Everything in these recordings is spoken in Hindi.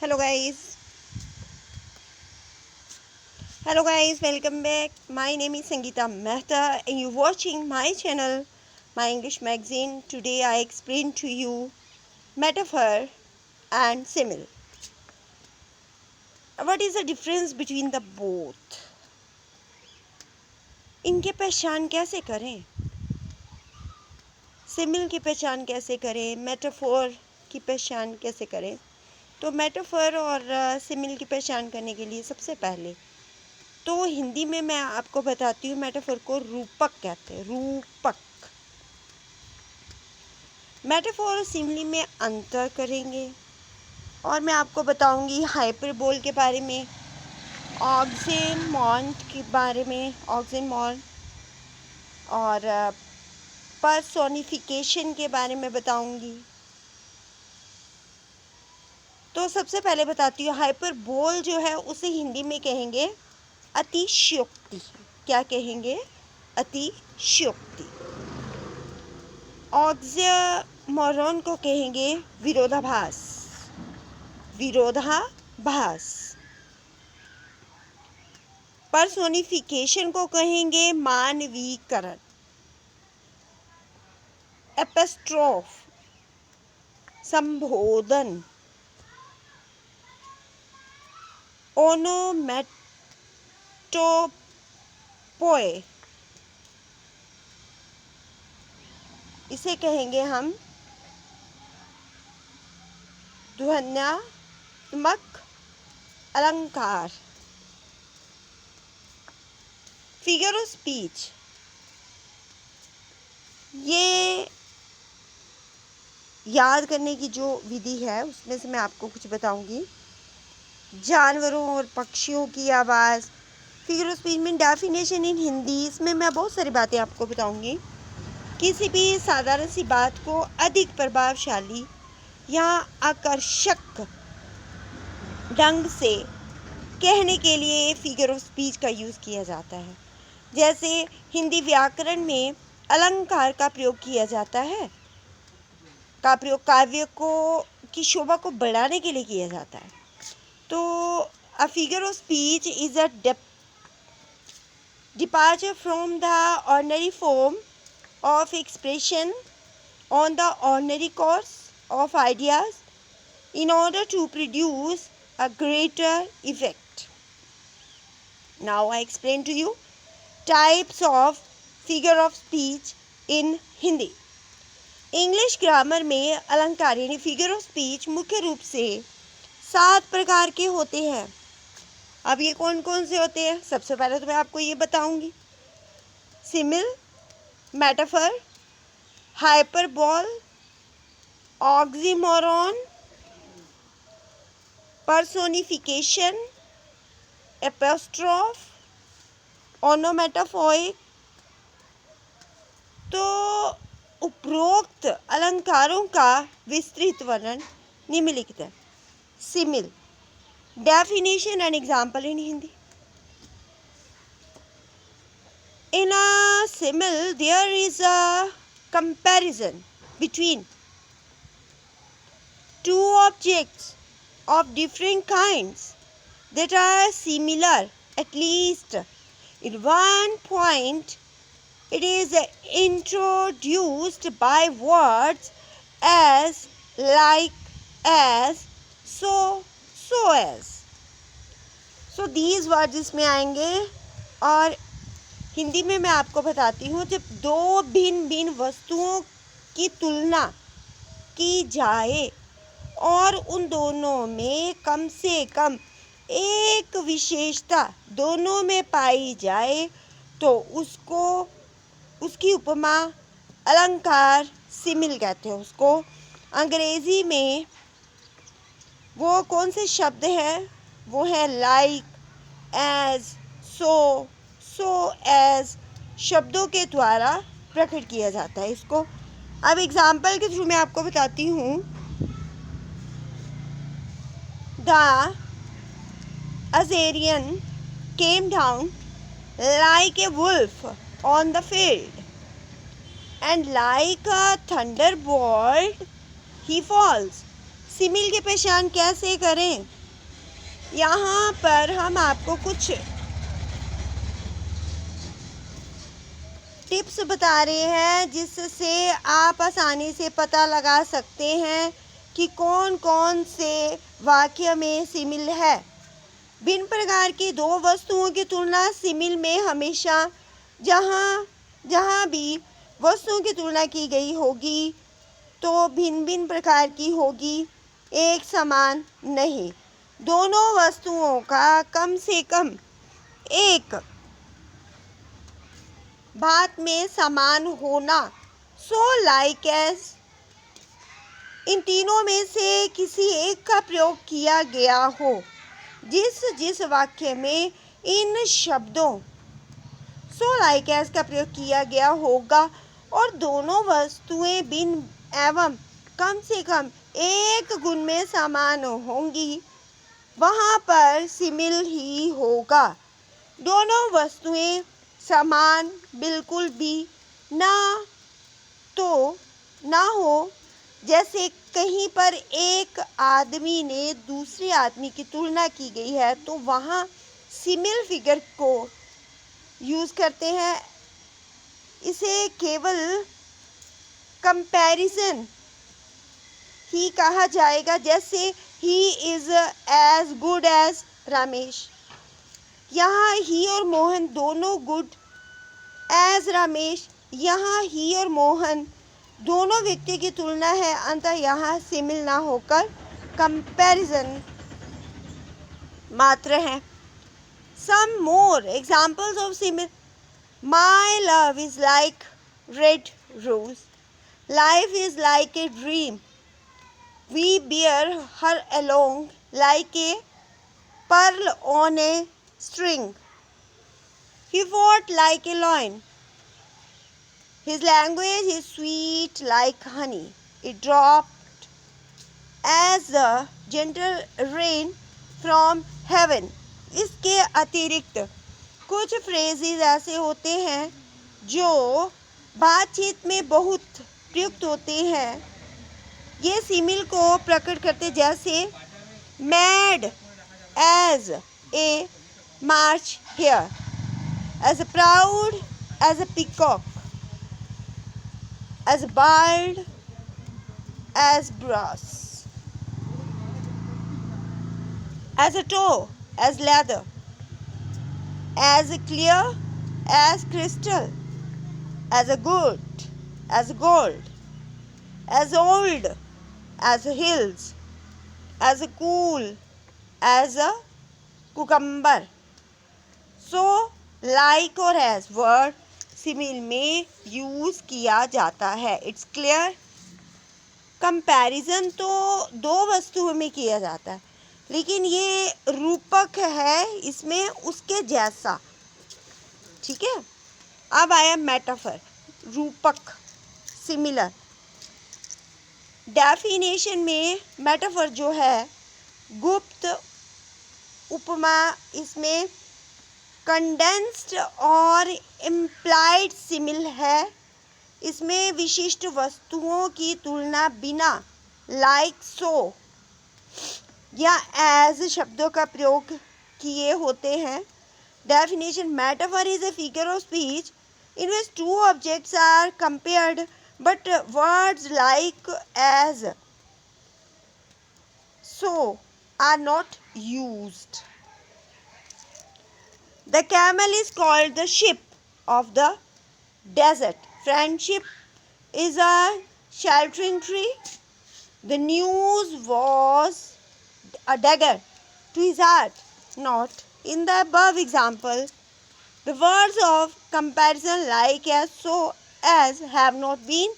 Hello guys. Welcome back. My name is Sangeeta Mehta and you're watching my channel, my English magazine. Today I explain to you metaphor and simile. What is the difference between the both? इनके पहचान कैसे करें? सिमिल की पहचान कैसे करें? मेटाफोर की पहचान कैसे करें? तो मेटाफोर और सिमिल की पहचान करने के लिए सबसे पहले तो हिंदी में मैं आपको बताती हूँ मेटाफोर को रूपक कहते हैं। रूपक। मेटाफोर और सिमिली में अंतर करेंगे और मैं आपको बताऊंगी हाइपरबोल के बारे में, ऑक्सीमोरॉन के बारे में, ऑक्सीमोरॉन और पर्सोनिफिकेशन के बारे में बताऊंगी। तो सबसे पहले बताती हूँ हाइपरबोल जो है उसे हिंदी में कहेंगे अतिशयोक्ति। क्या कहेंगे? अतिशयोक्ति। ऑक्सीमोरॉन को कहेंगे विरोधाभास। विरोधाभास। पर्सोनिफिकेशन को कहेंगे मानवीकरण। एपिस्ट्रोफ संबोधन। ओनोमेटोपोए इसे कहेंगे हम ध्वन्यात्मक अलंकार। फिगर ऑफ स्पीच ये याद करने की जो विधि है उसमें से मैं आपको कुछ बताऊंगी। जानवरों और पक्षियों की आवाज़। फिगर ऑफ स्पीच में डेफिनेशन इन हिंदी, इसमें मैं बहुत सारी बातें आपको बताऊंगी। किसी भी साधारण सी बात को अधिक प्रभावशाली या आकर्षक ढंग से कहने के लिए फिगर ऑफ स्पीच का यूज़ किया जाता है। जैसे हिंदी व्याकरण में अलंकार का प्रयोग किया जाता है, का प्रयोग काव्य को की शोभा को बढ़ाने के लिए किया जाता है। तो a figure of speech is a departure from the ordinary form of expression on the ordinary course of ideas in order to produce a greater effect. Now I explain to you types of figure of speech in Hindi. English grammar में अलंकार यानी फिगर ऑफ स्पीच मुख्य रूप से 7 प्रकार के होते हैं। अब ये कौन कौन से होते हैं? सबसे पहले तो मैं आपको ये बताऊंगी। Simile, metaphor, hyperbole, oxymoron, personification, epistrophe, onomatopoeic. तो उपरोक्त अलंकारों का विस्तृत वर्णन निम्नलिखित है। Simile, definition and example in Hindi. In a simile, there is a comparison between two objects of different kinds that are similar at least in one point. It is introduced by words as, like, as, so as. So these words इसमें आएंगे और हिंदी में मैं आपको बताती हूँ जब दो भिन्न भिन्न वस्तुओं की तुलना की जाए और उन दोनों में कम से कम एक विशेषता दोनों में पाई जाए तो उसको उसकी उपमा अलंकार सिमिल कहते हैं। उसको अंग्रेजी में वो कौन से शब्द हैं? वो है लाइक, एज, सो एज शब्दों के द्वारा प्रकट किया जाता है इसको। अब एग्जाम्पल के थ्रू मैं आपको बताती हूँ। The Azarian came down like a wolf on the field, and like a thunderbolt he falls. Simile की पहचान कैसे करें? यहाँ पर हम आपको कुछ टिप्स बता रहे हैं जिससे आप आसानी से पता लगा सकते हैं कि कौन कौन से वाक्य में सिमिल है। भिन्न प्रकार की दो वस्तुओं की तुलना सिमिल में हमेशा जहाँ जहाँ भी वस्तुओं की तुलना की गई होगी तो भिन्न भिन्न प्रकार की होगी, एक समान नहीं। दोनों वस्तुओं का कम से कम एक बात में समान होना। सो लाइक एज, इन तीनों में से किसी एक का प्रयोग किया गया हो। जिस जिस वाक्य में इन शब्दों सो लाइक एज का प्रयोग किया गया होगा और दोनों वस्तुएं भिन्न एवं कम से कम एक गुण में समान होंगी, वहाँ पर सिमिल ही होगा। दोनों वस्तुएं समान बिल्कुल भी ना हो, जैसे कहीं पर एक आदमी ने दूसरे आदमी की तुलना की गई है तो वहाँ सिमिल फिगर को यूज़ करते हैं। इसे केवल कंपैरिजन ही कहा जाएगा, जैसे ही is as good as Ramesh. यहाँ ही और मोहन दोनों गुड एज रमेश, यहाँ ही और मोहन दोनों व्यक्ति की तुलना है, अंतः यहाँ सिमिल ना होकर कंपैरिजन मात्र है। Some more examples of simile, my love is like red rose, life is like a dream, we bear her along like a pearl on a string, he fought like a lion, his language is sweet like honey, it dropped as the gentle rain from heaven। इसके अतिरिक्त कुछ फ्रेजेस ऐसे होते हैं जो बातचीत में बहुत प्रयुक्त होते हैं, ये सिमिल को प्रकट करते, जैसे mad as a March hare, as proud as a peacock, as bald as brass, as a toe as leather, as clear as crystal, as a good as gold, as old as hills, as cool as a cucumber। So like और एज वर्ड सिमिल में यूज़ किया जाता है। It's clear. कंपैरिजन तो दो वस्तुओं में किया जाता है, लेकिन ये रूपक है इसमें उसके जैसा, ठीक है। अब आया मेटाफर, रूपक, सिमिलर। डेफिनेशन में मेटाफर जो है गुप्त उपमा, इसमें कंडेंस्ड और इम्प्लाइड सिमिल है। इसमें विशिष्ट वस्तुओं की तुलना बिना लाइक, सो या एज शब्दों का प्रयोग किए होते हैं। Definition, metaphor is a figure of speech in which two objects are compared but words like as so are not used. The camel is called the ship of the desert. Friendship is a sheltering tree. The news was a dagger to his heart. Not in the above example, the words of comparison like as, so as have not been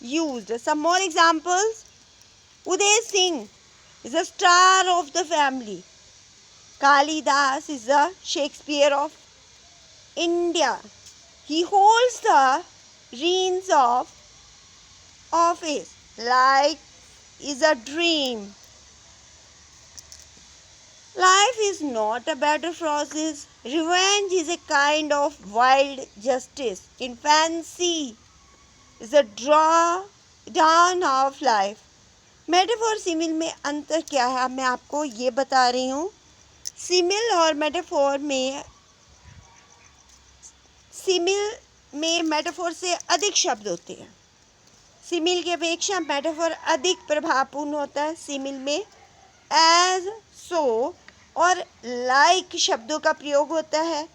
used. Some more examples. Uday Singh is a star of the family. Kalidas is the Shakespeare of India. He holds the reins of office. Life is a dream. Life is not a bed of roses. Revenge is a kind of wild justice. Infancy is a dawn of life. Metaphor simile में अंतर क्या है, अब मैं आपको ये बता रही हूँ। सिमिल और मेटाफोर में मेटाफोर से अधिक शब्द होते हैं। सिमिल की अपेक्षा मेटाफोर अधिक प्रभावपूर्ण होता है। सिमिल में एज, सो और लाइक शब्दों का प्रयोग होता है,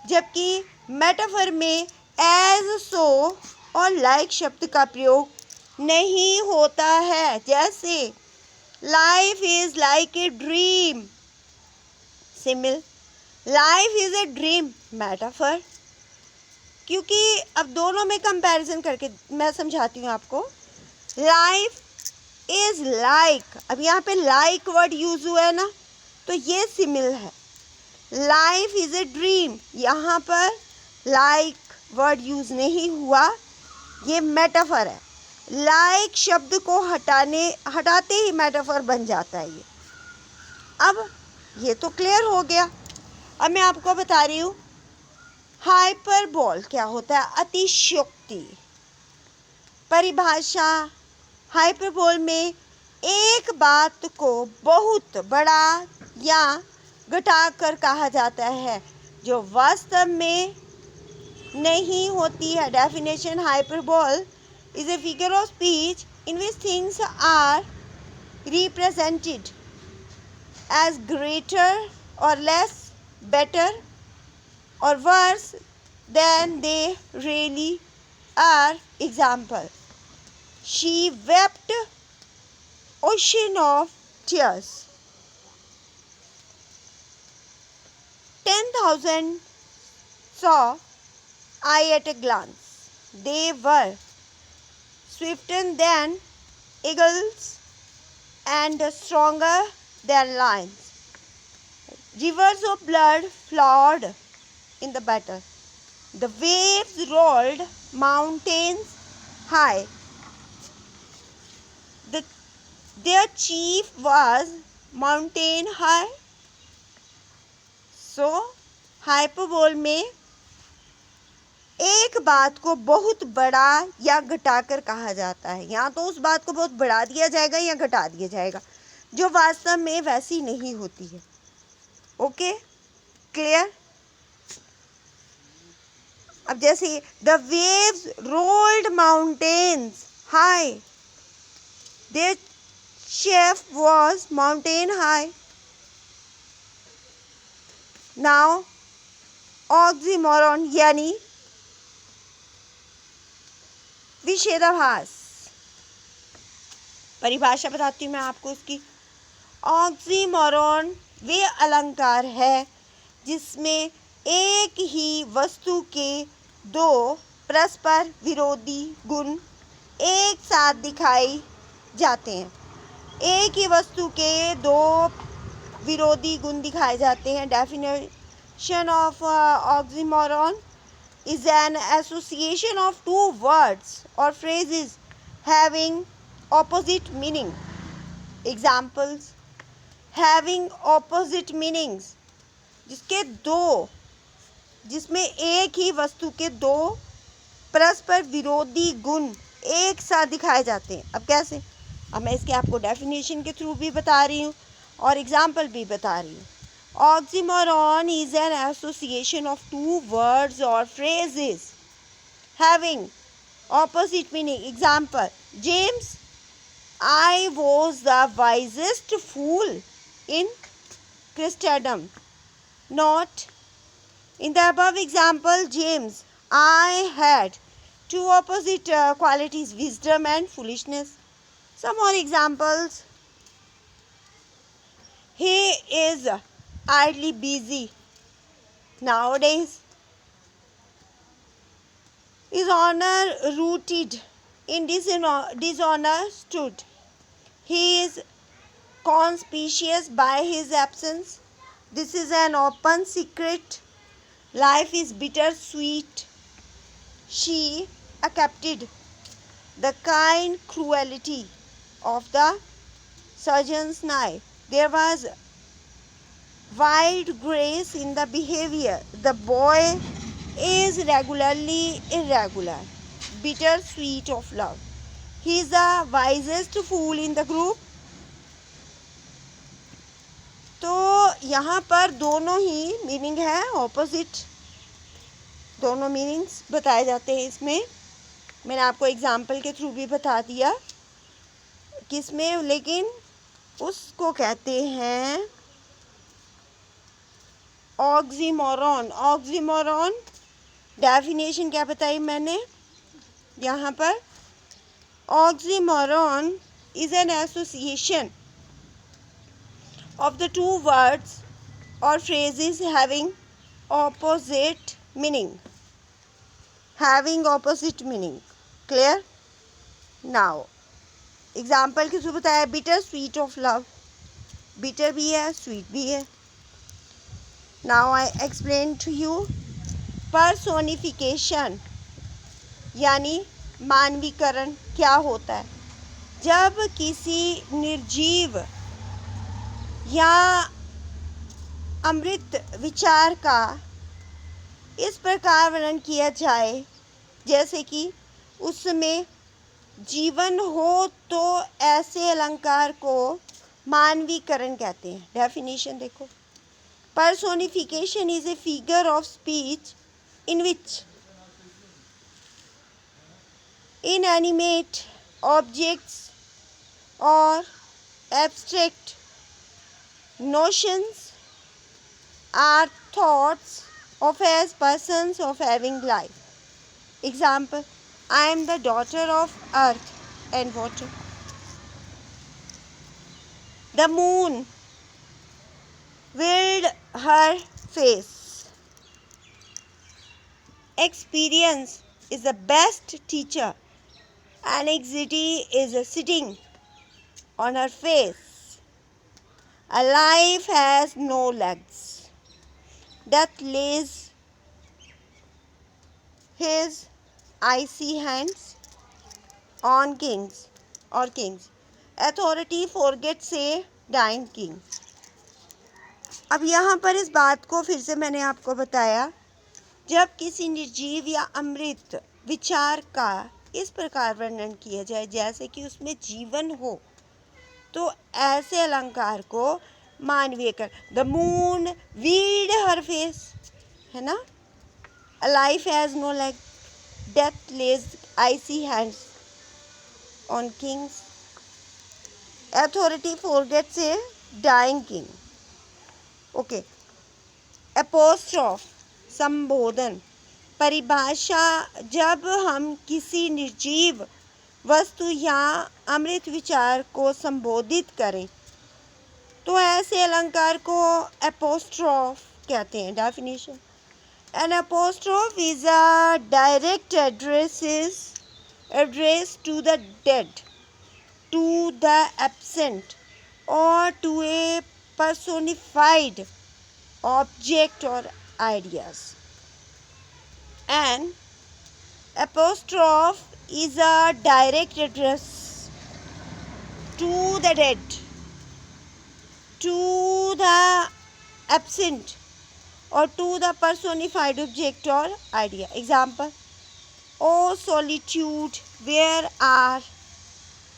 जबकि मेटाफोर में एज, सो और लाइक शब्द का प्रयोग नहीं होता है। जैसे life is like a dream, simile life is a dream, metaphor. क्योंकि अब दोनों में कंपैरिजन करके मैं समझाती हूँ आपको। लाइफ इज लाइक, अब यहाँ पे लाइक वर्ड यूज हुआ है ना, तो ये सिमिल है। लाइफ इज ए ड्रीम, यहाँ पर लाइक वर्ड यूज नहीं हुआ, ये मेटाफर है। लाइक शब्द को हटाते ही मेटाफर बन जाता है ये। अब ये तो क्लियर हो गया। अब मैं आपको बता रही हूँ हाइपरबोल क्या होता है, अतिशयोक्ति। परिभाषा, हाइपरबोल में एक बात को बहुत बड़ा या घटाकर कहा जाता है जो वास्तव में नहीं होती है। Definition, hyperbole is a figure of speech in which things are represented as greater or less, better or worse than they really are. Example, she wept ocean of tears. 10,000 saw I at a glance. They were swifter than eagles and stronger than lions. Rivers of blood flowed in the battle. The waves rolled mountains high. Their chief was mountain high. So, hyperbole में एक बात को बहुत बड़ा या घटाकर कहा जाता है। या तो उस बात को बहुत बढ़ा दिया जाएगा या घटा दिया जाएगा, जो वास्तव में वैसी नहीं होती है। Okay, clear. अब जैसे the waves rolled mountains high, there chef was mountain high. Now oxymoron यानी विशेषाभास। परिभाषा बताती हूँ मैं आपको उसकी। ऑक्सीमोरॉन वे अलंकार है जिसमें एक ही वस्तु के दो परस्पर विरोधी गुण एक साथ दिखाई जाते हैं। एक ही वस्तु के दो विरोधी गुण दिखाए जाते हैं। Definition of oxymoron is an association of two words or phrases having opposite meaning. Examples, having opposite meanings, जिसमें एक ही वस्तु के दो परस्पर विरोधी गुण एक साथ दिखाए जाते हैं। अब कैसे? अब मैं इसके आपको डेफिनेशन के थ्रू भी बता रही हूँ और एग्जाम्पल भी बता रही हूँ। Oxymoron is an association of two words or phrases having opposite meaning. Example, James, I was the wisest fool in Christendom. Not. In the above example, James, I had two opposite qualities, wisdom and foolishness. Some more examples. He is idly busy nowadays. His honor rooted in dishonor stood. He is conspicuous by his absence. This is an open secret. Life is bittersweet. She accepted the kind cruelty of the surgeon's knife. There was wild grace in the behavior. The boy is regularly irregular, bittersweet of love. He is the wisest fool in the group. तो यहाँ पर दोनों ही मीनिंग है ऑपोजिट, दोनों मीनिंग्स बताए जाते हैं इसमें। मैंने आपको एग्जाम्पल के थ्रू भी बता दिया किसमें, लेकिन उसको कहते हैं ऑक्सीमोरॉन। ऑक्सीमोरॉन डेफिनेशन क्या बताई मैंने यहाँ पर? Oxymoron is an association of the two words or phrases having opposite meaning. Having opposite meaning. Clear? Now, example के थ्रू बताया bitter sweet of love, bitter भी है स्वीट भी है। Now I explain to you personification यानी मानवीकरण क्या होता है। जब किसी निर्जीव या अमृत विचार का इस प्रकार वर्णन किया जाए जैसे कि उसमें जीवन हो, तो ऐसे अलंकार को मानवीकरण कहते हैं। डेफिनेशन देखो, personification is a figure of speech in which inanimate objects or abstract notions are thoughts of as persons of having life. Example, I am the daughter of earth and water. The moon veiled her face. Experience is the best teacher. Anxiety is sitting on her face. A life has no legs. Death lays his icy hands on kings or kings. Authority forgets a dying king. अब यहाँ पर इस बात को फिर से मैंने आपको बताया, जब किसी निर्जीव या अमृत विचार का इस प्रकार वर्णन किया जाए जैसे कि उसमें जीवन हो, तो ऐसे अलंकार को मानवीय कर। The moon weed her face, है ना। A life has no leg, death lays icy hands on kings, authority forgets a dying king. Okay, apostrophe संबोधन परिभाषा, जब हम किसी निर्जीव वस्तु या अमृत विचार को संबोधित करें तो ऐसे अलंकार को एपोस्ट्रोफ कहते हैं। Definition, an apostrophe is a direct address to the dead, to the absent or to a personified object or ideas. An apostrophe is a direct address to the dead, to the absent or to the personified object or idea. Example, O solitude, where are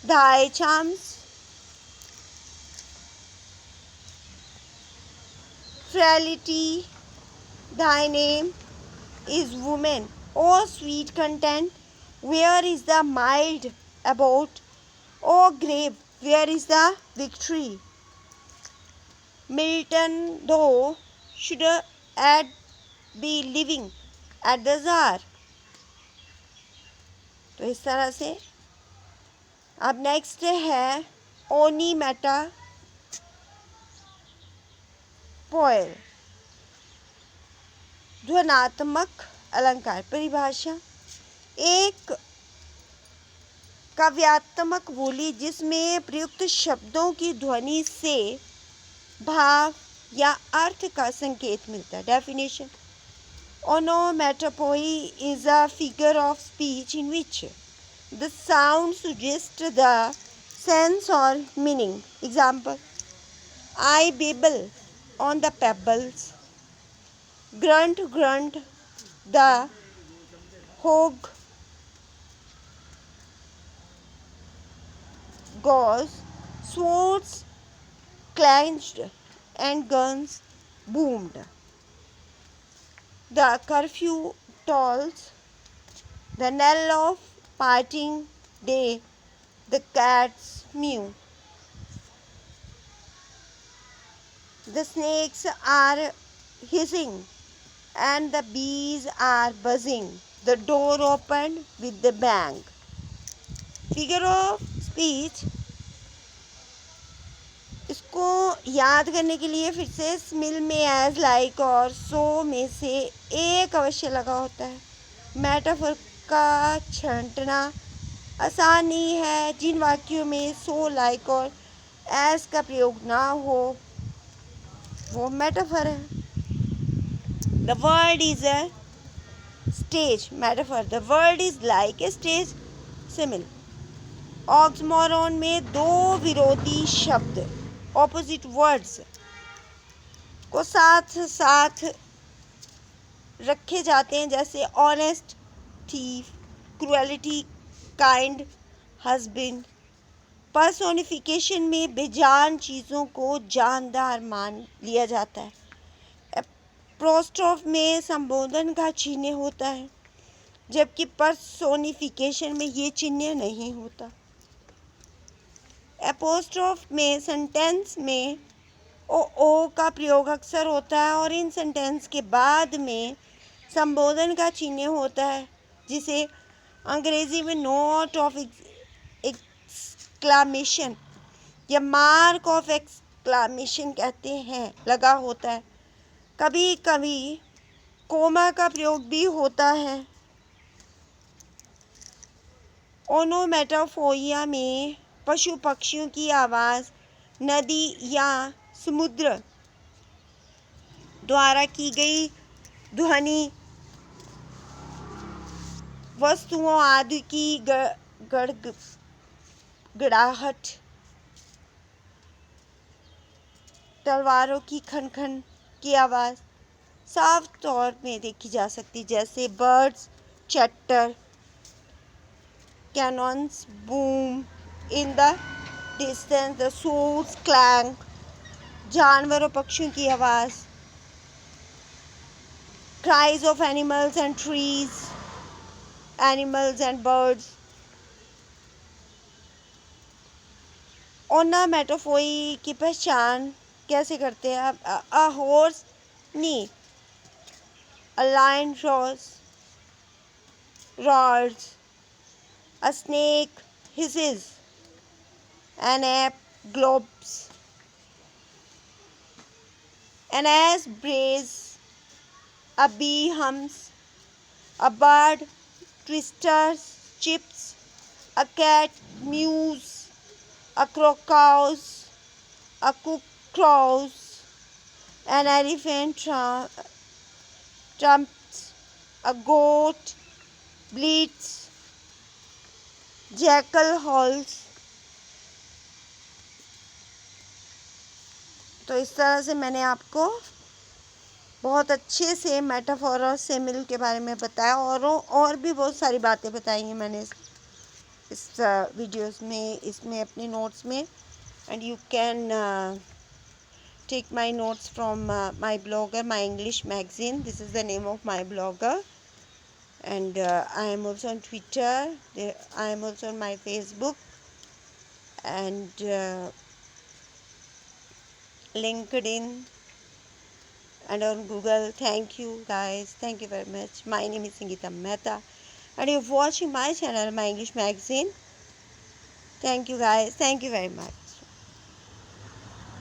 thy charms? Frailty, thy name is woman. O sweet content, where is the mild abode? O grave, where is the victory? Milton, though should be living at the czar. तो इस तरह से अब नेक्स्ट है ओनीमेटा पोएल, ध्वनात्मक अलंकार। परिभाषा, एक काव्यात्मक बोली जिसमें प्रयुक्त शब्दों की ध्वनि से भाव या अर्थ का संकेत मिलता है। Definition, onomatopoeia is a figure of speech in which the sound suggests the sense or meaning. Example, I babble on the pebbles, grunt grunt the hog goes, swords clenched and guns boomed. The curfew tolls, the knell of parting day, the cats mew. The snakes are hissing and the bees are buzzing. The door opened with a bang. Figure of speech. इसको याद करने के लिए फिर से स्मिल में एज लाइक और सो में से एक अवश्य लगा होता है. मेटाफर का छंटना आसान नहीं है. जिन वाक्यों में सो लाइक और एज का प्रयोग ना हो वो मेटाफर है. The world is a stage. Metaphor. The world is like a stage. Simile. Oxymoron में दो विरोधी शब्द ऑपोजिट वर्ड्स को साथ साथ रखे जाते हैं, जैसे honest, thief, cruelty, kind, husband. Personification में बेजान चीज़ों को जानदार मान लिया जाता है. एपोस्ट्रोफ में संबोधन का चिन्ह होता है, जबकि पर्सोनिफिकेशन में ये चिन्ह नहीं होता. एपोस्ट्रोफ में सेंटेंस में ओ का प्रयोग अक्सर होता है और इन सेंटेंस के बाद में संबोधन का चिन्ह होता है, जिसे अंग्रेजी में नोट ऑफ एक्सक्लामेशन या मार्क ऑफ एक्सक्लामेशन कहते हैं, लगा होता है. कभी कभी कोमा का प्रयोग भी होता है. ओनोमेटोफोइया में पशु पक्षियों की आवाज़ नदी या समुद्र द्वारा की गई ध्वनि, वस्तुओं आदि की गड़गड़ाहट, तलवारों की खनखन की आवाज़ साफ तौर में देखी जा सकती, जैसे birds chatter, cannons boom in the distance, the swords clang. जानवरों पक्षियों की आवाज़, cries of animals and trees, animals and birds. ओनामेटोफोई की पहचान कैसे करते हैं आप? A horse neigh, a lion roars, a snake hisses, an ape globs, an ass brays, a bee hums, a bird twisters chips, a cat mews, a crow cows, a cock crows, an elephant trumps, a goat bleats, jackal howls. तो इस तरह से मैंने आपको बहुत अच्छे से मेटाफोर और सिमिल के बारे में बताया, और भी बहुत सारी बातें बताई हैं मैंने इस वीडियोस में, इसमें अपने नोट्स में. And you can take my notes from my blogger, my English magazine. This is the name of my blogger. And I am also on Twitter. I am also on my Facebook and LinkedIn and on Google. Thank you guys. Thank you very much. My name is Sangeeta Mehta and you're watching my channel, My English Magazine. Thank you guys. Thank you very much.